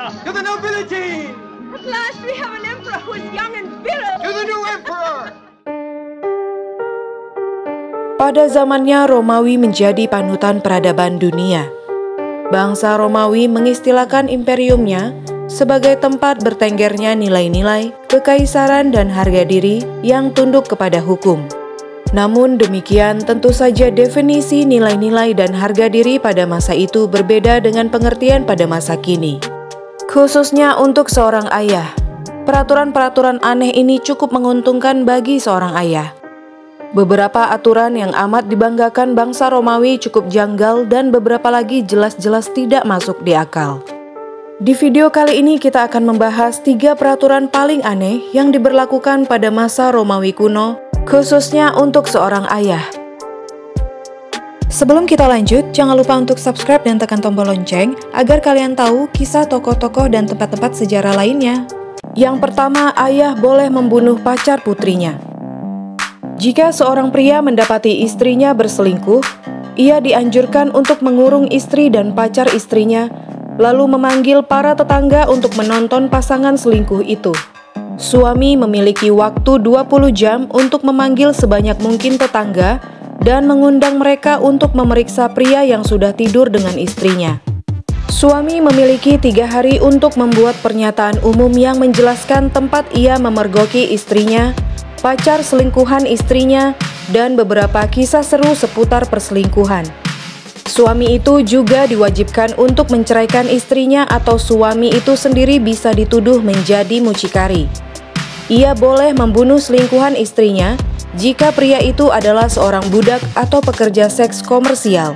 To the nobility! At last we have an emperor who is young and virile. To the new emperor! Pada zamannya Romawi menjadi panutan peradaban dunia. Bangsa Romawi mengistilahkan imperiumnya sebagai tempat bertenggernya nilai-nilai, kekaisaran dan harga diri yang tunduk kepada hukum. Namun demikian, tentu saja definisi nilai-nilai dan harga diri pada masa itu berbeda dengan pengertian pada masa kini. Khususnya untuk seorang ayah, peraturan-peraturan aneh ini cukup menguntungkan bagi seorang ayah. Beberapa aturan yang amat dibanggakan bangsa Romawi cukup janggal dan beberapa lagi jelas-jelas tidak masuk di akal. Di video kali ini kita akan membahas 3 peraturan paling aneh yang diberlakukan pada masa Romawi kuno, khususnya untuk seorang ayah. Sebelum kita lanjut, jangan lupa untuk subscribe dan tekan tombol lonceng agar kalian tahu kisah tokoh-tokoh dan tempat-tempat sejarah lainnya. Yang pertama, ayah boleh membunuh pacar putrinya. Jika seorang pria mendapati istrinya berselingkuh, ia dianjurkan untuk mengurung istri dan pacar istrinya, lalu memanggil para tetangga untuk menonton pasangan selingkuh itu. Suami memiliki waktu 20 jam untuk memanggil sebanyak mungkin tetangga dan mengundang mereka untuk memeriksa pria yang sudah tidur dengan istrinya. Suami memiliki 3 hari untuk membuat pernyataan umum yang menjelaskan tempat ia memergoki istrinya, pacar selingkuhan istrinya, dan beberapa kisah seru seputar perselingkuhan. Suami itu juga diwajibkan untuk menceraikan istrinya atau suami itu sendiri bisa dituduh menjadi mucikari. Ia boleh membunuh selingkuhan istrinya jika pria itu adalah seorang budak atau pekerja seks komersial.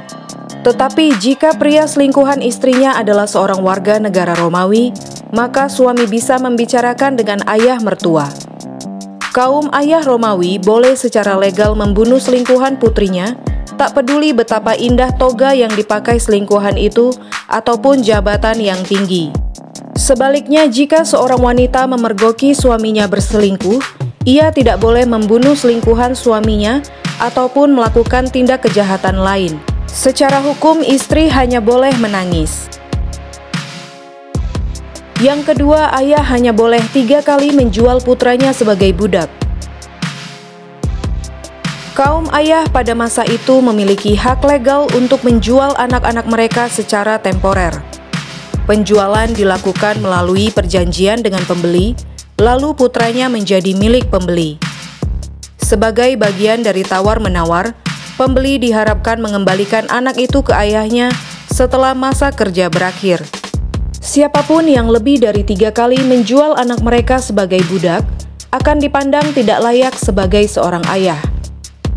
Tetapi jika pria selingkuhan istrinya adalah seorang warga negara Romawi, maka suami bisa membicarakan dengan ayah mertua. Kaum ayah Romawi boleh secara legal membunuh selingkuhan putrinya, tak peduli betapa indah toga yang dipakai selingkuhan itu ataupun jabatan yang tinggi. Sebaliknya, jika seorang wanita memergoki suaminya berselingkuh, ia tidak boleh membunuh selingkuhan suaminya ataupun melakukan tindak kejahatan lain. Secara hukum, istri hanya boleh menangis. Yang kedua, ayah hanya boleh 3 kali menjual putranya sebagai budak. Kaum ayah pada masa itu memiliki hak legal untuk menjual anak-anak mereka secara temporer. Penjualan dilakukan melalui perjanjian dengan pembeli, lalu putranya menjadi milik pembeli. Sebagai bagian dari tawar-menawar, pembeli diharapkan mengembalikan anak itu ke ayahnya setelah masa kerja berakhir. Siapapun yang lebih dari 3 kali menjual anak mereka sebagai budak akan dipandang tidak layak sebagai seorang ayah.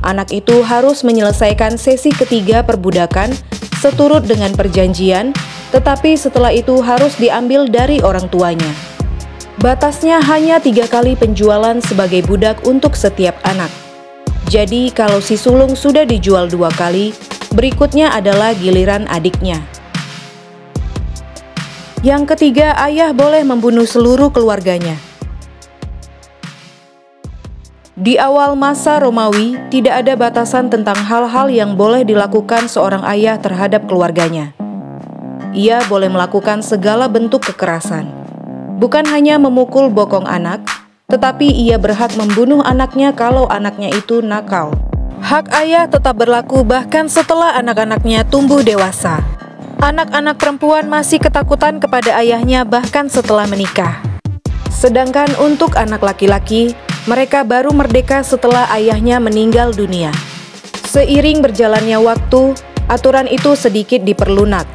Anak itu harus menyelesaikan sesi ketiga perbudakan seturut dengan perjanjian, tetapi setelah itu harus diambil dari orang tuanya. Batasnya hanya 3 kali penjualan sebagai budak untuk setiap anak. Jadi kalau si sulung sudah dijual 2 kali, berikutnya adalah giliran adiknya. Yang ketiga, ayah boleh membunuh seluruh keluarganya. Di awal masa Romawi, tidak ada batasan tentang hal-hal yang boleh dilakukan seorang ayah terhadap keluarganya. Ia boleh melakukan segala bentuk kekerasan. Bukan hanya memukul bokong anak, tetapi ia berhak membunuh anaknya kalau anaknya itu nakal. Hak ayah tetap berlaku bahkan setelah anak-anaknya tumbuh dewasa. Anak-anak perempuan masih ketakutan kepada ayahnya bahkan setelah menikah. Sedangkan untuk anak laki-laki, mereka baru merdeka setelah ayahnya meninggal dunia. Seiring berjalannya waktu, aturan itu sedikit diperlunak.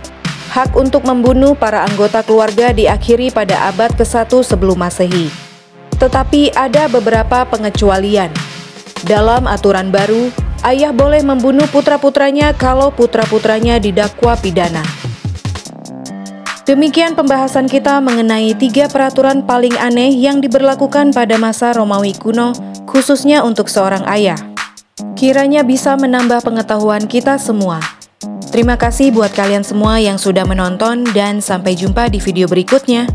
Hak untuk membunuh para anggota keluarga diakhiri pada abad ke-1 sebelum Masehi. Tetapi ada beberapa pengecualian. Dalam aturan baru, ayah boleh membunuh putra-putranya kalau putra-putranya didakwa pidana. Demikian pembahasan kita mengenai 3 peraturan paling aneh yang diberlakukan pada masa Romawi kuno, khususnya untuk seorang ayah. Kiranya bisa menambah pengetahuan kita semua. Terima kasih buat kalian semua yang sudah menonton dan sampai jumpa di video berikutnya.